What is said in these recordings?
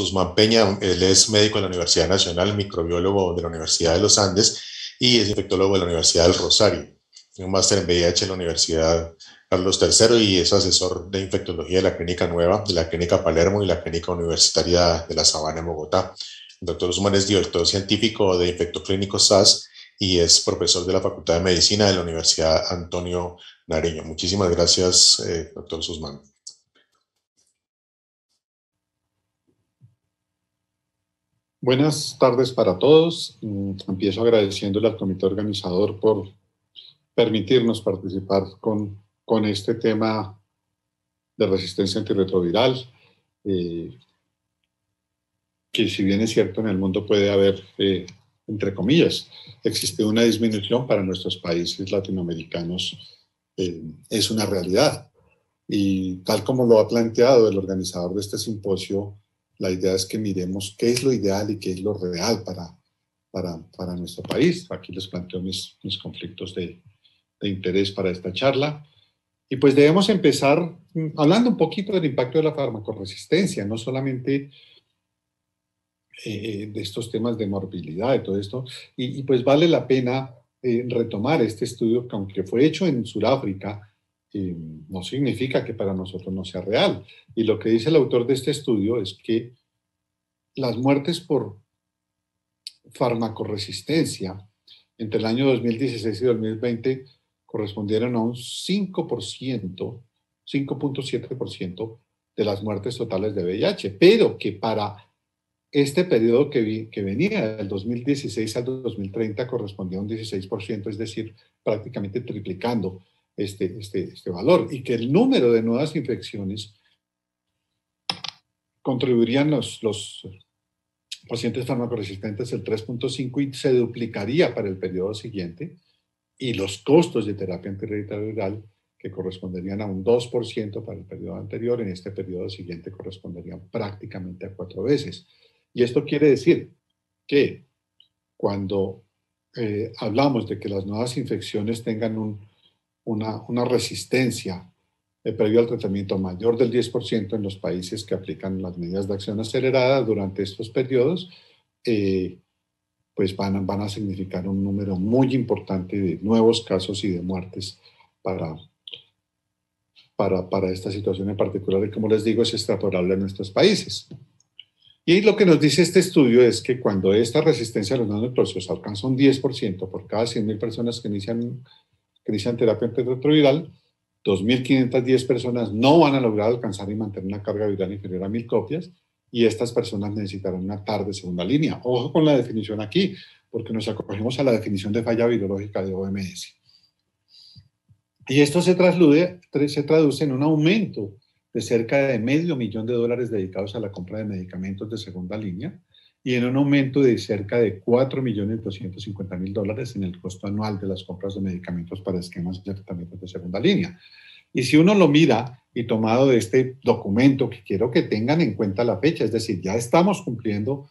Guzmán Peña. Él es médico de la Universidad Nacional, microbiólogo de la Universidad de los Andes y es infectólogo de la Universidad del Rosario. Tiene un máster en VIH en la Universidad Carlos III y es asesor de infectología de la Clínica Nueva, de la Clínica Palermo y la Clínica Universitaria de la Sabana en Bogotá. El doctor Guzmán es director científico de Infectoclínicos SAS y es profesor de la Facultad de Medicina de la Universidad Antonio Nariño. Muchísimas gracias, doctor Guzmán. Buenas tardes para todos. Empiezo agradeciéndole al comité organizador por permitirnos participar con este tema de resistencia antirretroviral, que si bien es cierto en el mundo puede haber, entre comillas, existe una disminución para nuestros países latinoamericanos, es una realidad. Y tal como lo ha planteado el organizador de este simposio, la idea es que miremos qué es lo ideal y qué es lo real para nuestro país. Aquí les planteo mis conflictos de interés para esta charla. Y pues debemos empezar hablando un poquito del impacto de la farmacoresistencia, no solamente de estos temas de morbilidad y todo esto. Y pues vale la pena retomar este estudio que aunque fue hecho en Sudáfrica, no significa que para nosotros no sea real. Y lo que dice el autor de este estudio es que las muertes por farmacoresistencia entre el año 2016 y 2020 correspondieron a un 5.7% de las muertes totales de VIH, pero que para este periodo que venía del 2016 al 2030 correspondía a un 16%, es decir, prácticamente triplicando este valor, y que el número de nuevas infecciones contribuirían los pacientes farmacoresistentes el 3.5 y se duplicaría para el periodo siguiente, y los costos de terapia antirretroviral, que corresponderían a un 2% para el periodo anterior, en este periodo siguiente corresponderían prácticamente a 4 veces. Y esto quiere decir que cuando hablamos de que las nuevas infecciones tengan una resistencia previo al tratamiento mayor del 10% en los países que aplican las medidas de acción acelerada durante estos periodos, pues van a significar un número muy importante de nuevos casos y de muertes para esta situación en particular, y como les digo, es extrapolable a nuestros países. Y lo que nos dice este estudio es que cuando esta resistencia a los nanonucleósidos alcanza un 10% por cada 100.000 personas que inician terapia antirretroviral, 2.510 personas no van a lograr alcanzar y mantener una carga viral inferior a 1.000 copias, y estas personas necesitarán una TAR de segunda línea. Ojo con la definición aquí, porque nos acogemos a la definición de falla virológica de OMS. Y esto se traduce en un aumento de cerca de $500,000 dedicados a la compra de medicamentos de segunda línea y en un aumento de cerca de $4.250.000 en el costo anual de las compras de medicamentos para esquemas de tratamientos de segunda línea. Y si uno lo mira y tomado de este documento, que quiero que tengan en cuenta la fecha, es decir, ya estamos cumpliendo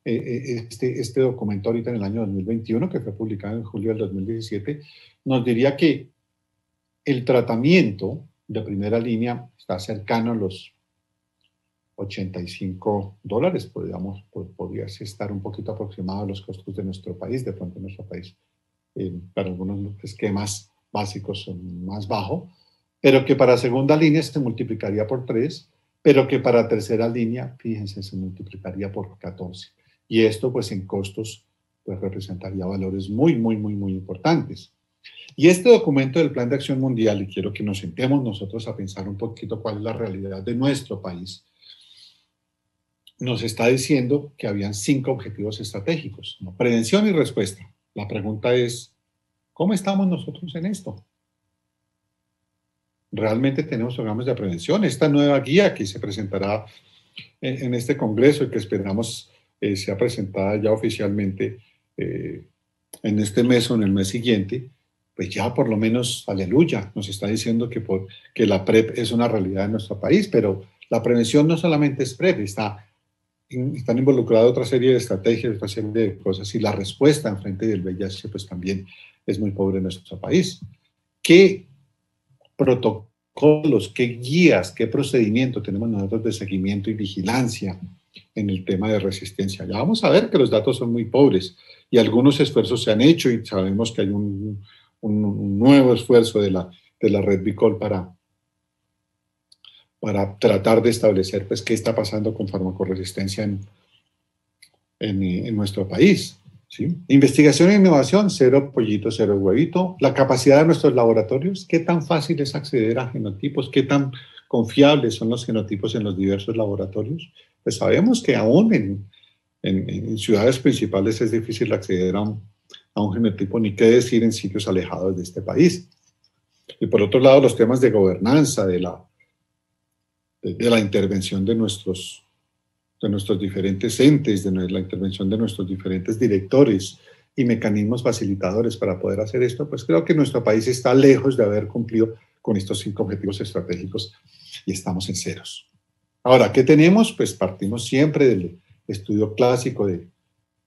este documento ahorita en el año 2021, que fue publicado en julio del 2017, nos diría que el tratamiento de primera línea está cercano a los $85, podría estar un poquito aproximado a los costos de nuestro país, de pronto en nuestro país, para algunos esquemas básicos son más bajo, pero que para segunda línea se multiplicaría por 3, pero que para tercera línea, fíjense, se multiplicaría por 14. Y esto, pues, en costos, pues, representaría valores muy, muy, muy, muy importantes. Y este documento del Plan de Acción Mundial, y quiero que nos sentemos nosotros a pensar un poquito cuál es la realidad de nuestro país, nos está diciendo que habían 5 objetivos estratégicos, ¿no? Prevención y respuesta. La pregunta es, ¿cómo estamos nosotros en esto? ¿Realmente tenemos programas de prevención? Esta nueva guía que se presentará en este congreso y que esperamos sea presentada ya oficialmente en este mes o en el mes siguiente, pues ya por lo menos, aleluya, nos está diciendo que la PrEP es una realidad en nuestro país, pero la prevención no solamente es PrEP, están involucradas otra serie de estrategias, otra serie de cosas, y la respuesta en frente del VIH pues también es muy pobre en nuestro país. ¿Qué protocolos, qué guías, qué procedimiento tenemos nosotros de seguimiento y vigilancia en el tema de resistencia. Ya vamos a ver que los datos son muy pobres y algunos esfuerzos se han hecho y sabemos que hay un nuevo esfuerzo de la red BICOL para tratar de establecer pues, qué está pasando con farmacoresistencia en nuestro país. ¿Sí? Investigación e innovación, cero pollito, cero huevito. La capacidad de nuestros laboratorios, qué tan fácil es acceder a genotipos, qué tan confiables son los genotipos en los diversos laboratorios. Pues sabemos que aún en ciudades principales es difícil acceder a un genotipo, ni qué decir en sitios alejados de este país. Y por otro lado, los temas de gobernanza, de la intervención de nuestros diferentes entes, de la intervención de nuestros diferentes directores y mecanismos facilitadores para poder hacer esto, pues creo que nuestro país está lejos de haber cumplido con estos 5 objetivos estratégicos y estamos en ceros. Ahora, ¿qué tenemos? Pues partimos siempre del estudio clásico del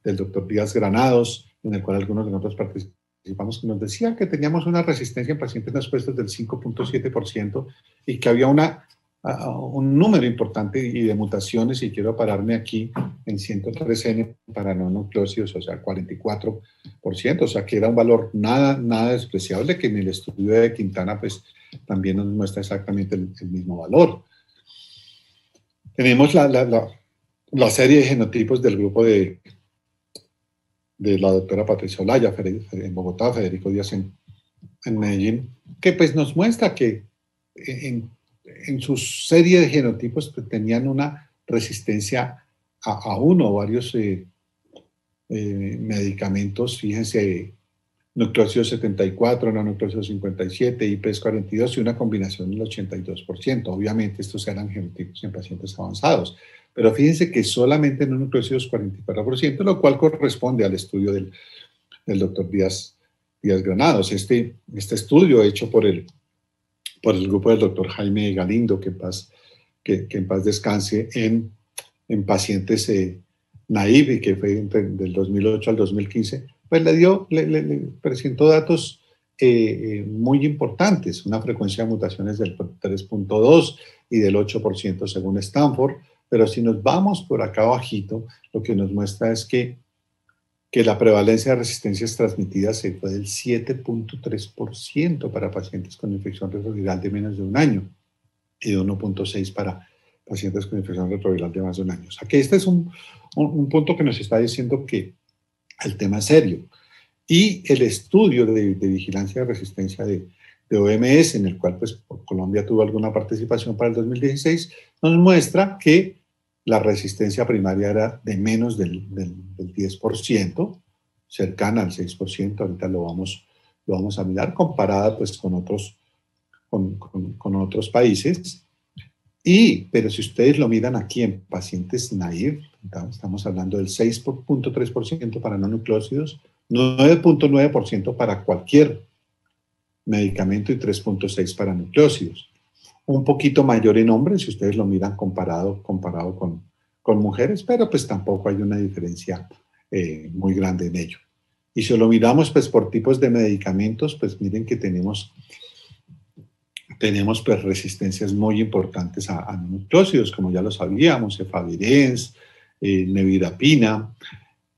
doctor Díaz Granados, en el cual algunos de nosotros participamos, que nos decía que teníamos una resistencia en pacientes no expuestos del 5.7% y que había un número importante y de mutaciones, y quiero pararme aquí en 103N para no nucleócidos, o sea, 44%, o sea, que era un valor nada despreciable, que en el estudio de Quintana pues también nos muestra exactamente el mismo valor. Tenemos la serie de genotipos del grupo de la doctora Patricia Olaya en Bogotá, Federico Díaz en Medellín, que pues nos muestra que en su serie de genotipos pues, tenían una resistencia a uno o varios medicamentos. Fíjense, nucleócido 74, no nucleócido 57, IPS 42 y una combinación del 82%. Obviamente estos eran genotipos en pacientes avanzados, pero fíjense que solamente en un nucleócido es 44%, lo cual corresponde al estudio del doctor Díaz Granados. Este estudio hecho por el grupo del doctor Jaime Galindo, que en paz descanse, en pacientes naive, que fue del 2008 al 2015, pues le presentó datos muy importantes, una frecuencia de mutaciones del 3.2 y del 8% según Stanford, pero si nos vamos por acá abajito, lo que nos muestra es que la prevalencia de resistencias transmitidas se fue del 7.3% para pacientes con infección retroviral de menos de un año y de 1.6% para pacientes con infección retroviral de más de un año. O sea que este es un punto que nos está diciendo que el tema es serio. Y el estudio de vigilancia de resistencia de OMS, en el cual pues, Colombia tuvo alguna participación para el 2016, nos muestra que la resistencia primaria era de menos del 10%, cercana al 6%, ahorita lo vamos a mirar, comparada pues, con otros países. Pero si ustedes lo miran aquí en pacientes naive, estamos hablando del 6.3% para no nucleócidos, 9.9% para cualquier medicamento y 3.6% para nucleócidos. Un poquito mayor en hombres, si ustedes lo miran comparado con mujeres, pero pues tampoco hay una diferencia muy grande en ello. Y si lo miramos pues por tipos de medicamentos, pues miren que tenemos pues resistencias muy importantes a nucleócidos, como ya lo sabíamos, efavirenz, nevirapina,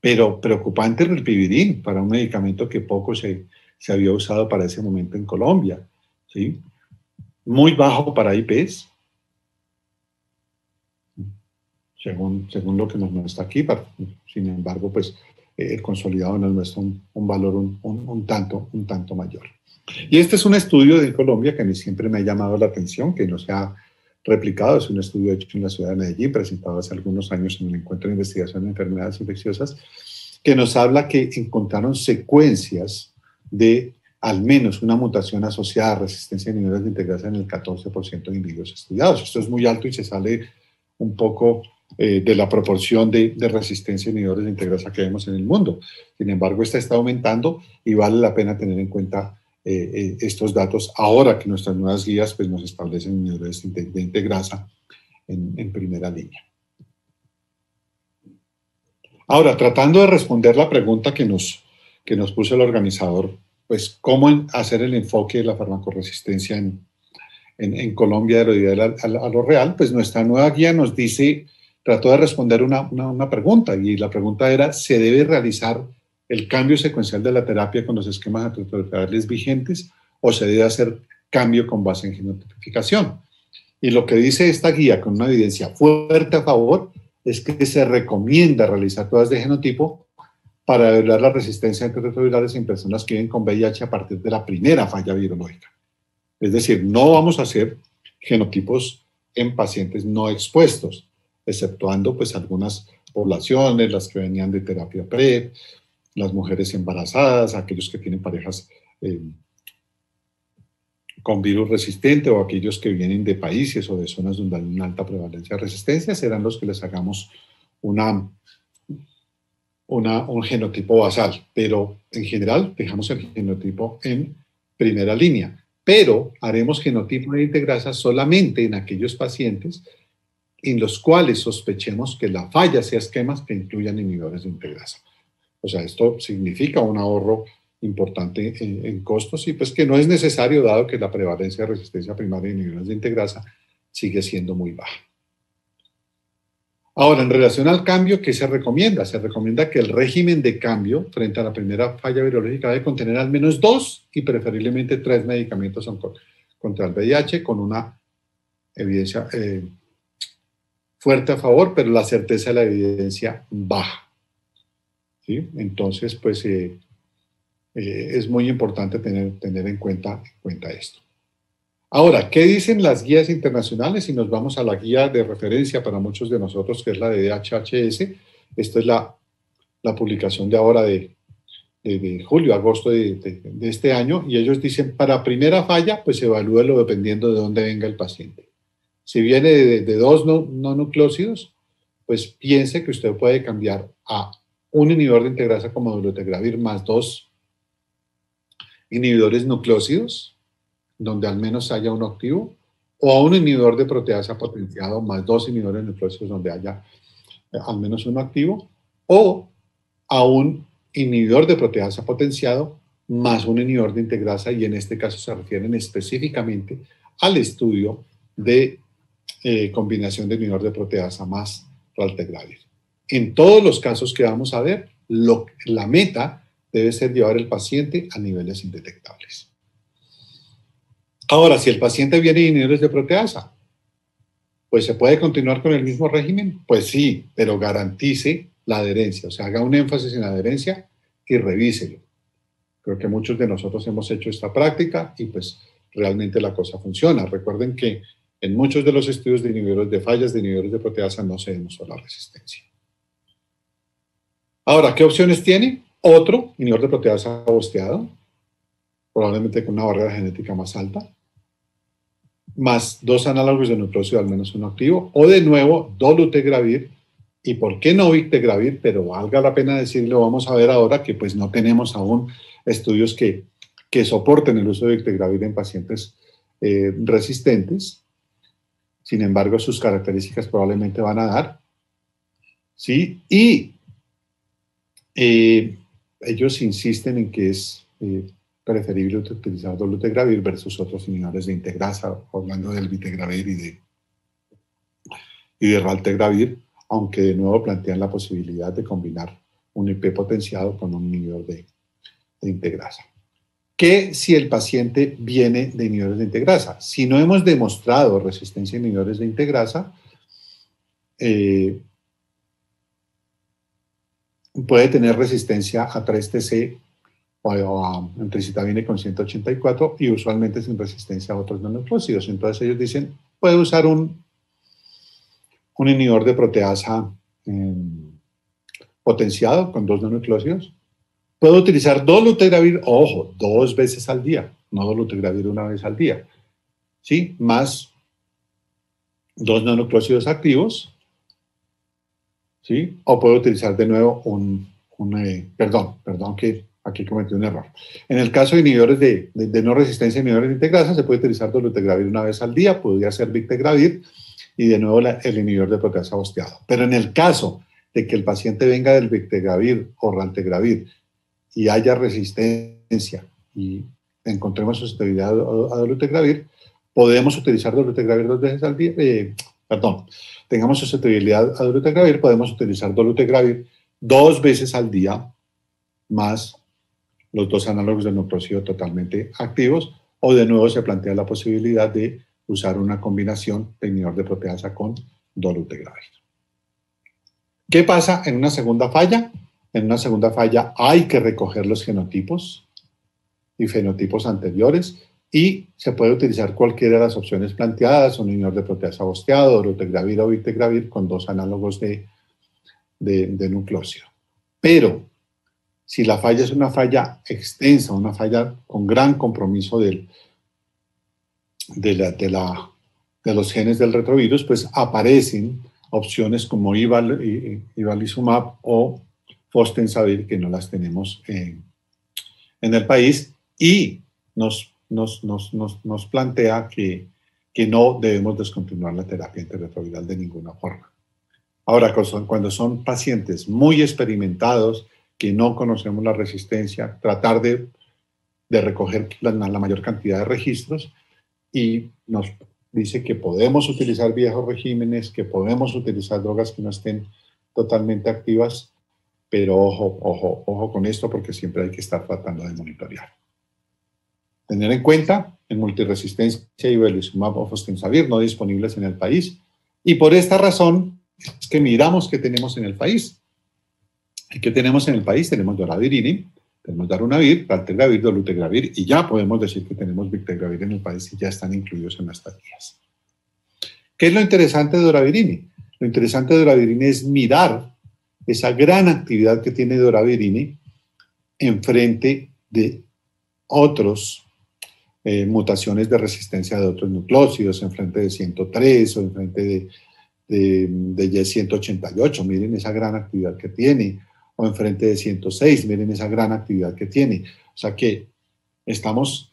pero preocupante el rilpivirine para un medicamento que poco se había usado para ese momento en Colombia, ¿sí? Muy bajo para IPS, según lo que nos muestra aquí, sin embargo, pues el consolidado nos muestra un valor un tanto mayor. Y este es un estudio de Colombia que a mí siempre me ha llamado la atención, que no se ha replicado, es un estudio hecho en la ciudad de Medellín, presentado hace algunos años en el Encuentro de Investigación de Enfermedades Infecciosas, que nos habla que encontraron secuencias de al menos una mutación asociada a resistencia a niveles de integrasa en el 14% de individuos estudiados. Esto es muy alto y se sale un poco de la proporción de resistencia a niveles de integrasa que vemos en el mundo. Sin embargo, esta está aumentando y vale la pena tener en cuenta estos datos ahora que nuestras nuevas guías pues, nos establecen niveles de integrasa en primera línea. Ahora, tratando de responder la pregunta que nos puso el organizador, pues cómo hacer el enfoque de la farmacoresistencia en Colombia de lo ideal a lo real, pues nuestra nueva guía nos dice trató de responder una pregunta, y la pregunta era, ¿se debe realizar el cambio secuencial de la terapia con los esquemas antirretrovirales vigentes o se debe hacer cambio con base en genotipificación? Y lo que dice esta guía, con una evidencia fuerte a favor, es que se recomienda realizar pruebas de genotipo para evaluar la resistencia a antirretrovirales en personas que viven con VIH a partir de la primera falla virológica. Es decir, no vamos a hacer genotipos en pacientes no expuestos, exceptuando pues algunas poblaciones, las que venían de terapia PrEP, las mujeres embarazadas, aquellos que tienen parejas con virus resistente o aquellos que vienen de países o de zonas donde hay una alta prevalencia de resistencia, serán los que les hagamos un genotipo basal. Pero en general dejamos el genotipo en primera línea. Pero haremos genotipo de integrasa solamente en aquellos pacientes en los cuales sospechemos que la falla sea esquemas que incluyan inhibidores de integrasa. O sea, esto significa un ahorro importante en costos y pues que no es necesario dado que la prevalencia de resistencia primaria de inhibidores de integrasa sigue siendo muy baja. Ahora, en relación al cambio, ¿qué se recomienda? Se recomienda que el régimen de cambio frente a la primera falla virológica debe contener al menos 2 y preferiblemente 3 medicamentos contra el VIH con una evidencia fuerte a favor, pero la certeza de la evidencia baja. ¿Sí? Entonces, pues es muy importante tener en cuenta esto. Ahora, ¿qué dicen las guías internacionales? Si nos vamos a la guía de referencia para muchos de nosotros, que es la de DHHS, esta es la publicación de ahora de julio, agosto de este año, y ellos dicen, para primera falla, pues evalúelo dependiendo de dónde venga el paciente. Si viene de 2 no nucleócidos, pues piense que usted puede cambiar a un inhibidor de integrasa como dolutegravir más 2 inhibidores nucleócidos, donde al menos haya uno activo, o a un inhibidor de proteasa potenciado más 2 inhibidores nucleócidos donde haya al menos uno activo, o a un inhibidor de proteasa potenciado más un inhibidor de integrasa, y en este caso se refieren específicamente al estudio de combinación de inhibidor de proteasa más raltegravir. En todos los casos que vamos a ver, la meta debe ser llevar el paciente a niveles indetectables. Ahora, si el paciente viene de inhibidores de proteasa, pues ¿se puede continuar con el mismo régimen? Pues sí, pero garantice la adherencia, o sea, haga un énfasis en la adherencia y revíselo. Creo que muchos de nosotros hemos hecho esta práctica y pues realmente la cosa funciona. Recuerden que en muchos de los estudios de inhibidores de fallas de inhibidores de proteasa no se demostró la resistencia. Ahora, ¿qué opciones tiene? Otro inhibidor de proteasa bosteado, probablemente con una barrera genética más alta, más 2 análogos de nucleócido, al menos uno activo, o de nuevo dolutegravir, y por qué no victegravir, pero valga la pena decirlo, vamos a ver ahora que pues no tenemos aún estudios que soporten el uso de victegravir en pacientes resistentes. Sin embargo, sus características probablemente van a dar, ¿sí? Y ellos insisten en que es preferible utilizar dolutegravir versus otros inhibidores de integrasa, hablando del vitegravir y de raltegravir, aunque de nuevo plantean la posibilidad de combinar un IP potenciado con un inhibidor de integrasa. ¿Qué si el paciente viene de inhibidores de integrasa? Si no hemos demostrado resistencia a inhibidores de integrasa, puede tener resistencia a 3-TC o a antricitabina con 184 y usualmente sin resistencia a otros nucleócidos. Entonces ellos dicen, puede usar un inhibidor de proteasa potenciado con 2 nucleócidos. Puedo utilizar dolutegravir, ojo, 2 veces al día, no dolutegravir 1 vez al día, ¿sí? Más 2 nucleócidos activos, ¿sí? O puedo utilizar de nuevo perdón que aquí cometí un error. En el caso de inhibidores de no resistencia a inhibidores de integrasa, se puede utilizar dolutegravir 1 vez al día, podría ser victegravir, y de nuevo el inhibidor de proteasa bosteado. Pero en el caso de que el paciente venga del victegravir o raltegravir y haya resistencia y encontremos susceptibilidad a dolutegravir, podemos utilizar dolutegravir 2 veces al día, tengamos susceptibilidad a dolutegravir, podemos utilizar dolutegravir 2 veces al día, más los 2 análogos de nucleósido totalmente activos, o de nuevo se plantea la posibilidad de usar una combinación de inhibidor de proteasa con dolutegravir. ¿Qué pasa en una segunda falla? En una segunda falla hay que recoger los genotipos y fenotipos anteriores y se puede utilizar cualquiera de las opciones planteadas, un inhibidor de proteasa bosteado, dolutegravir o bictegravir con 2 análogos de nucleósido. Pero si la falla es una falla extensa, una falla con gran compromiso de los genes del retrovirus, pues aparecen opciones como ivalizumab o fostensavir, que no las tenemos en el país, y nos plantea que no debemos descontinuar la terapia antirretroviral de ninguna forma. Ahora, cuando son pacientes muy experimentados, que no conocemos la resistencia, tratar de recoger la mayor cantidad de registros, y nos dice que podemos utilizar viejos regímenes, que podemos utilizar drogas que no estén totalmente activas, pero ojo con esto, porque siempre hay que estar tratando de monitorear. Tener en cuenta, en multiresistencia ivalizumab o fostensavir no disponibles en el país, y por esta razón es que miramos qué tenemos en el país. ¿Y qué tenemos en el país? Tenemos doravirine, tenemos darunavir, raltegravir, dolutegravir, y ya podemos decir que tenemos bictegravir en el país y ya están incluidos en nuestras guías. ¿Qué es lo interesante de doravirine? Lo interesante de doravirine es mirar esa gran actividad que tiene doravirine en frente de otros mutaciones de resistencia de otros nucleósidos, en frente de 103 o en frente de Y188, miren esa gran actividad que tiene, o en frente de 106, miren esa gran actividad que tiene. O sea que estamos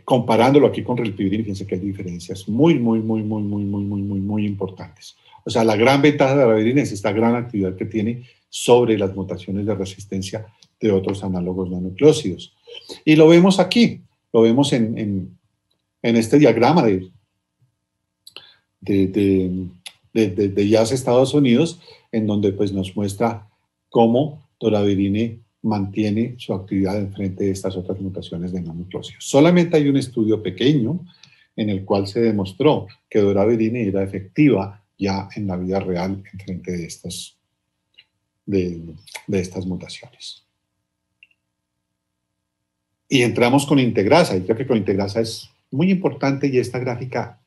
comparándolo aquí con rilpivirine, fíjense que hay diferencias muy importantes. O sea, la gran ventaja de la doravirine es esta gran actividad que tiene sobre las mutaciones de resistencia de otros análogos no nucleósidos. Y lo vemos aquí, lo vemos en este diagrama de IAS Estados Unidos, en donde pues nos muestra cómo doravirine mantiene su actividad en frente de estas otras mutaciones de no nucleósidos. Solamente hay un estudio pequeño en el cual se demostró que doravirine era efectiva ya en la vida real en frente de estas mutaciones. Y entramos con integrasa, y creo que con integrasa es muy importante, y esta gráfica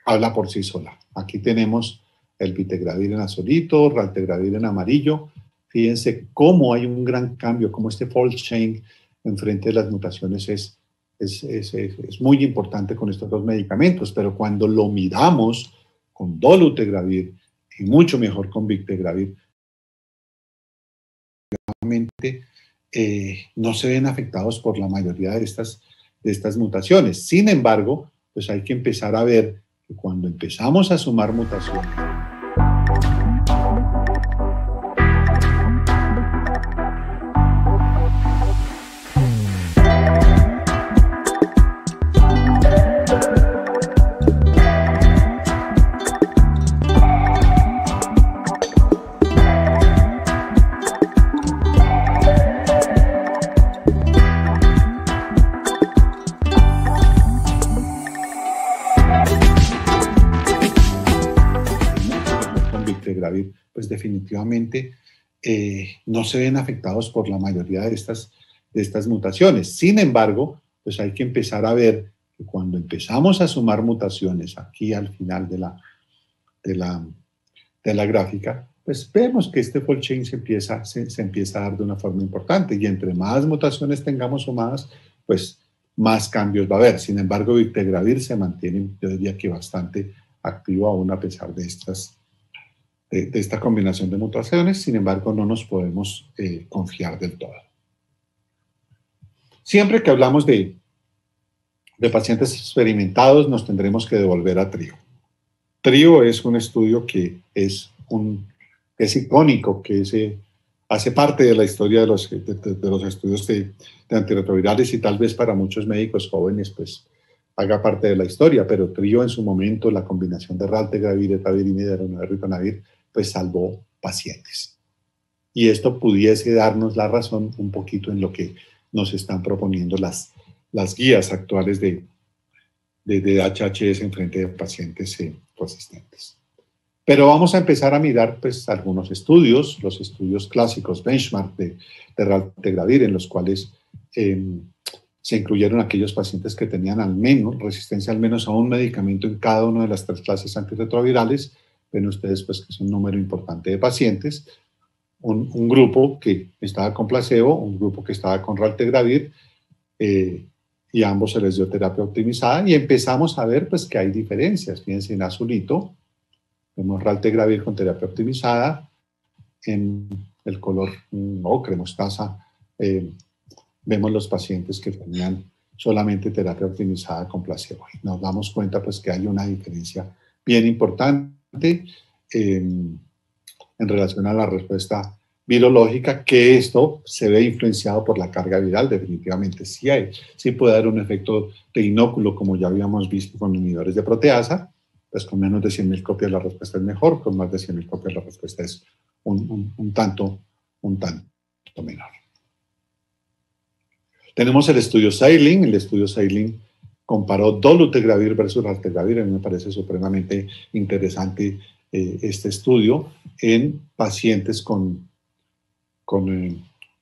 habla por sí sola. Aquí tenemos el bictegravir en azulito, raltegravir en amarillo. Fíjense cómo hay un gran cambio, cómo este fold chain en frente de las mutaciones es muy importante con estos 2 medicamentos, pero cuando lo miramos con dolutegravir y mucho mejor con bictegravir, realmente no se ven afectados por la mayoría de estas mutaciones. Sin embargo, pues hay que empezar a ver que cuando empezamos a sumar mutaciones, pues definitivamente no se ven afectados por la mayoría de estas mutaciones. Sin embargo, pues hay que empezar a ver que cuando empezamos a sumar mutaciones aquí al final de la gráfica, pues vemos que este fold chain se empieza a dar de una forma importante, y entre más mutaciones tengamos sumadas, pues más cambios va a haber. Sin embargo, bictegravir se mantiene, yo diría que bastante activo aún a pesar de esta combinación de mutaciones. Sin embargo, no nos podemos confiar del todo. Siempre que hablamos de pacientes experimentados, nos tendremos que devolver a TRIO. TRIO es un estudio que es icónico, que hace parte de la historia de los estudios de antirretrovirales, y tal vez para muchos médicos jóvenes pues haga parte de la historia, pero Trio en su momento, la combinación de raltegravir, etravirine, darunavir, ritonavir, pues salvó pacientes. Y esto pudiese darnos la razón un poquito en lo que nos están proponiendo las guías actuales de HHS en frente de pacientes resistentes. Pero vamos a empezar a mirar pues, algunos estudios, los estudios clásicos, benchmark de raltegravir, en los cuales se incluyeron aquellos pacientes que tenían al menos resistencia al menos a un medicamento en cada una de las 3 clases antirretrovirales. Ven ustedes pues, que es un número importante de pacientes. Un grupo que estaba con placebo, un grupo que estaba con raltegravir, y a ambos se les dio terapia optimizada y empezamos a ver pues, que hay diferencias. Fíjense, en azulito vemos raltegravir con terapia optimizada, en el color ocre, mostaza, vemos los pacientes que tenían solamente terapia optimizada con placebo. Y nos damos cuenta pues, que hay una diferencia bien importante en relación a la respuesta virológica, que esto se ve influenciado por la carga viral. Definitivamente sí puede dar un efecto de inóculo, como ya habíamos visto con inhibidores de proteasa. Pues con menos de 100.000 copias la respuesta es mejor, con más de 100.000 copias la respuesta es un tanto menor. Tenemos el estudio Sailing. El estudio Sailing comparó dolutegravir versus raltegravir. A mí me parece supremamente interesante este estudio en pacientes con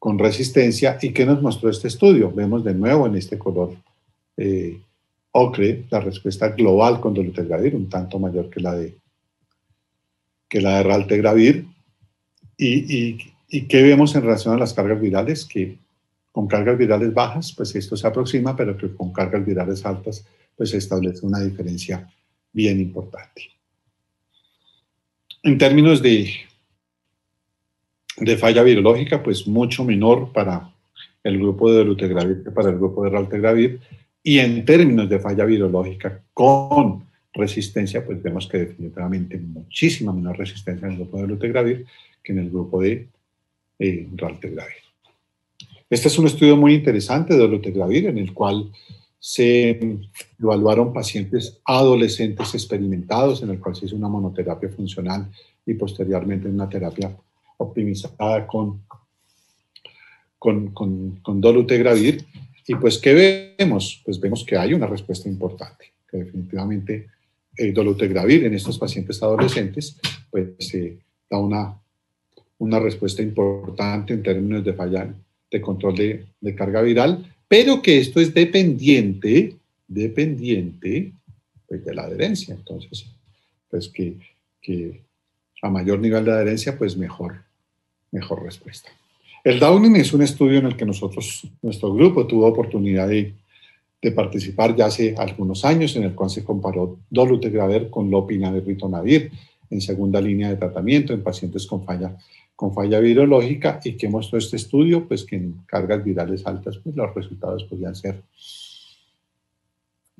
resistencia. ¿Y qué nos mostró este estudio? Vemos de nuevo en este color ocre la respuesta global con dolutegravir, un tanto mayor que la de raltegravir. ¿Y qué vemos en relación a las cargas virales? Que con cargas virales bajas, pues esto se aproxima, pero que con cargas virales altas, pues se establece una diferencia bien importante. En términos de falla virológica, pues mucho menor para el grupo de dolutegravir que para el grupo de raltegravir. Y en términos de falla virológica con resistencia, pues vemos que definitivamente muchísima menor resistencia en el grupo de dolutegravir que en el grupo de raltegravir. Este es un estudio muy interesante de dolutegravir, en el cual se evaluaron pacientes adolescentes experimentados, en el cual se hizo una monoterapia funcional y posteriormente una terapia optimizada con dolutegravir. Y pues, ¿qué vemos? Pues vemos que hay una respuesta importante, que definitivamente dolutegravir en estos pacientes adolescentes, pues da una respuesta importante en términos de falla de control de carga viral, pero que esto es dependiente pues, de la adherencia. Entonces, pues que a mayor nivel de adherencia, pues mejor respuesta. El Downing es un estudio en el que nuestro grupo tuvo oportunidad de participar ya hace algunos años, en el cual se comparó dolutegravir con lopinavir ritonavir en segunda línea de tratamiento en pacientes con falla virológica. ¿Y qué mostró este estudio? Pues que en cargas virales altas pues los resultados podían ser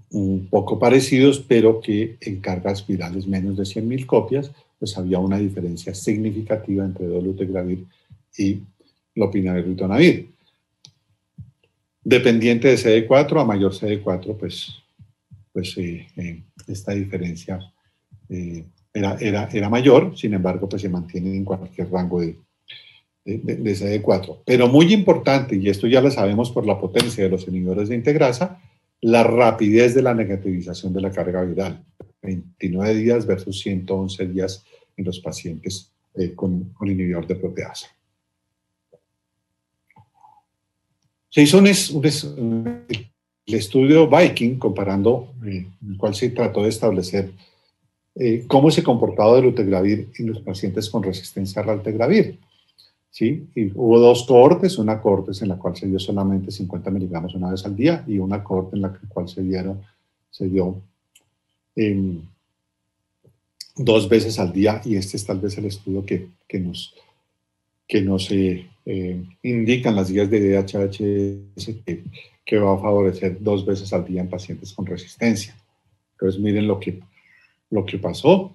un poco parecidos, pero que en cargas virales menos de 100.000 copias pues había una diferencia significativa entre dolutegravir y lopinavir ritonavir. Dependiente de CD4, a mayor CD4, pues esta diferencia era mayor. Sin embargo, pues se mantiene en cualquier rango de CD4. Pero muy importante, y esto ya lo sabemos por la potencia de los inhibidores de integrasa, la rapidez de la negativización de la carga viral. 29 días versus 111 días en los pacientes con inhibidor de proteasa. Se hizo el estudio Viking, comparando, en el cual se trató de establecer cómo se comportaba dolutegravir en los pacientes con resistencia a raltegravir. ¿Sí? Y hubo 2 cohortes, una cohorte en la cual se dio solamente 50 miligramos una vez al día y una cohorte en la cual se dio 2 veces al día, y este es tal vez el estudio que nos indican las guías de HHS que va a favorecer 2 veces al día en pacientes con resistencia. Entonces miren lo que pasó.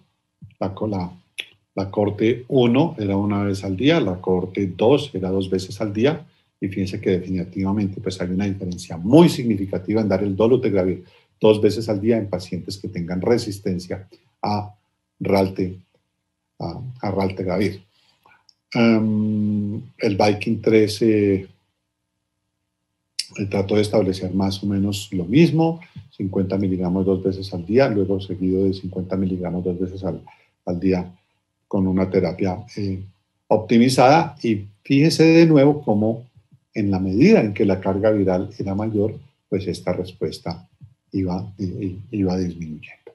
La cohorte 1 era una vez al día, la cohorte 2 era 2 veces al día, y fíjense que definitivamente pues hay una diferencia muy significativa en dar el dolutegravir 2 veces al día en pacientes que tengan resistencia a raltegravir. El Viking 3 trató de establecer más o menos lo mismo, 50 miligramos 2 veces al día, luego seguido de 50 miligramos 2 veces al día con una terapia optimizada. Y fíjese de nuevo cómo en la medida en que la carga viral era mayor, pues esta respuesta iba disminuyendo.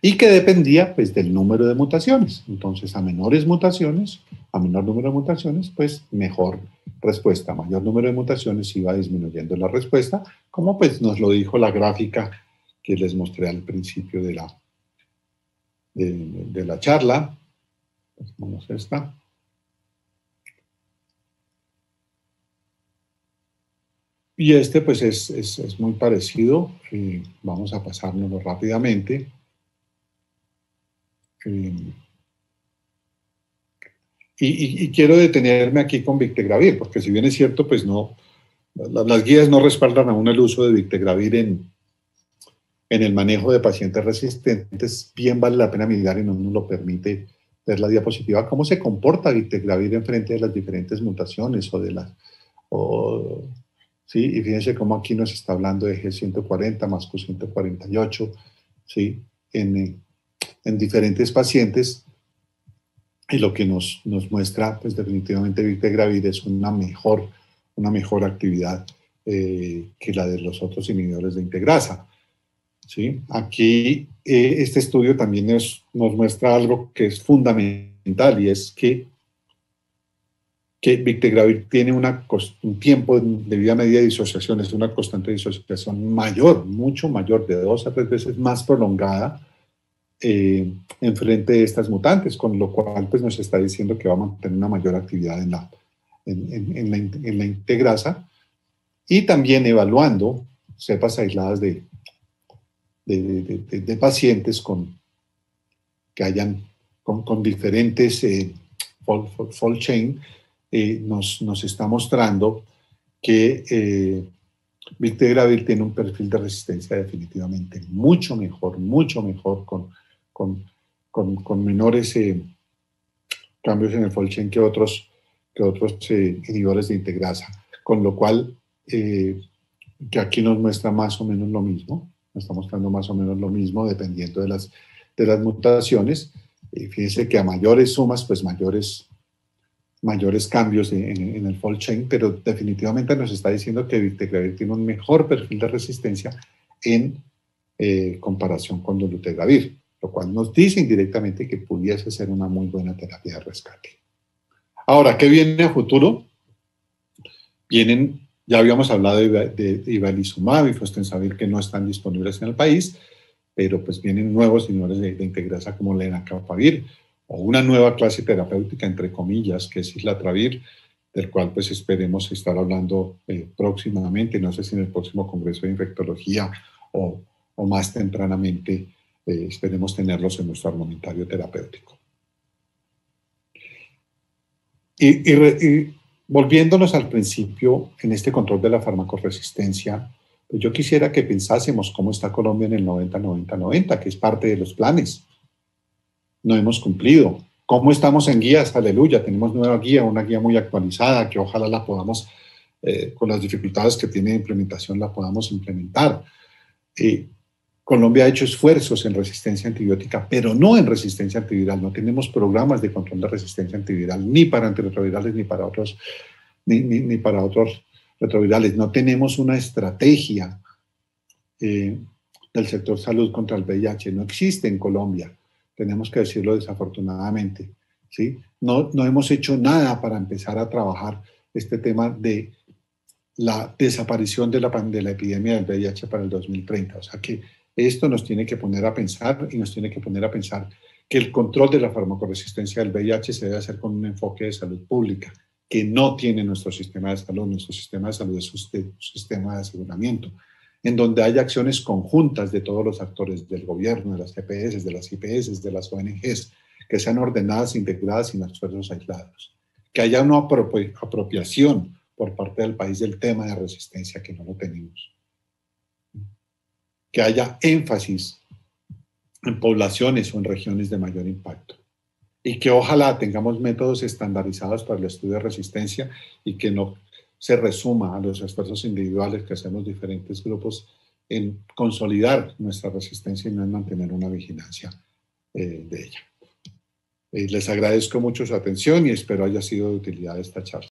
Y que dependía pues del número de mutaciones. Entonces, a menor número de mutaciones, pues mejor respuesta. A mayor número de mutaciones iba disminuyendo la respuesta, como pues nos lo dijo la gráfica que les mostré al principio de la charla. Vamos a esta. Y este pues es muy parecido. Vamos a pasárnoslo rápidamente. Y quiero detenerme aquí con Victegravir, porque si bien es cierto, pues no, las guías no respaldan aún el uso de Victegravir en el manejo de pacientes resistentes. Bien vale la pena mirar, y no nos lo permite ver la diapositiva, cómo se comporta Victegravir en frente de las diferentes mutaciones ¿sí? Y fíjense cómo aquí nos está hablando de G140 más Q148, ¿sí? En diferentes pacientes, y lo que nos muestra, pues definitivamente Victegravir es una mejor actividad que la de los otros inhibidores de integrasa, ¿sí? Aquí este estudio también nos muestra algo que es fundamental, y es que Victegravir tiene un tiempo de vida media de disociación, es una constante de disociación mayor, mucho mayor, de 2 a 3 veces más prolongada en frente de estas mutantes, con lo cual pues nos está diciendo que va a mantener una mayor actividad en la integrasa, y también evaluando cepas aisladas de pacientes con diferentes fold chain. Nos está mostrando que Victegravir tiene un perfil de resistencia definitivamente mucho mejor con menores cambios en el fold chain que otros inhibidores de integrasa, con lo cual que aquí nos muestra más o menos lo mismo, nos está mostrando más o menos lo mismo dependiendo de las mutaciones. Fíjense que a mayores sumas, pues mayores cambios en el fold chain, pero definitivamente nos está diciendo que Victegravir tiene un mejor perfil de resistencia en comparación con dolutegravir, lo cual nos dice indirectamente que pudiese ser una muy buena terapia de rescate. Ahora, ¿qué viene a futuro? Ya habíamos hablado de Ibalizumab y Fostensavir, que no están disponibles en el país, pero pues vienen nuevos inhibidores de integrasa como Lenacapavir, o una nueva clase terapéutica, entre comillas, que es Islatravir, del cual pues esperemos estar hablando próximamente, no sé si en el próximo Congreso de Infectología o más tempranamente, esperemos tenerlos en nuestro armamentario terapéutico. Y volviéndonos al principio, en este control de la farmacoresistencia, pues yo quisiera que pensásemos cómo está Colombia en el 90-90-90, que es parte de los planes. No hemos cumplido. ¿Cómo estamos en guías? Aleluya, tenemos nueva guía, una guía muy actualizada, que ojalá la podamos, con las dificultades que tiene de implementación, la podamos implementar. Colombia ha hecho esfuerzos en resistencia antibiótica, pero no en resistencia antiviral. No tenemos programas de control de resistencia antiviral, ni para antirretrovirales, ni para otros retrovirales. No tenemos una estrategia del sector salud contra el VIH. No existe en Colombia. Tenemos que decirlo desafortunadamente, ¿sí? No hemos hecho nada para empezar a trabajar este tema de la desaparición de la epidemia del VIH para el 2030. O sea que esto nos tiene que poner a pensar, y nos tiene que poner a pensar que el control de la farmacoresistencia del VIH se debe hacer con un enfoque de salud pública, que no tiene nuestro sistema de salud. Nuestro sistema de salud es un sistema de aseguramiento, en donde hay acciones conjuntas de todos los actores del gobierno, de las EPS, de las IPS, de las ONGs, que sean ordenadas, integradas, sin esfuerzos aislados. Que haya una apropiación, por parte del país del tema de resistencia, que no lo tenemos. Que haya énfasis en poblaciones o en regiones de mayor impacto. Y que ojalá tengamos métodos estandarizados para el estudio de resistencia y que no se resuma a los esfuerzos individuales que hacemos diferentes grupos en consolidar nuestra resistencia y no en mantener una vigilancia de ella. Les agradezco mucho su atención y espero haya sido de utilidad esta charla.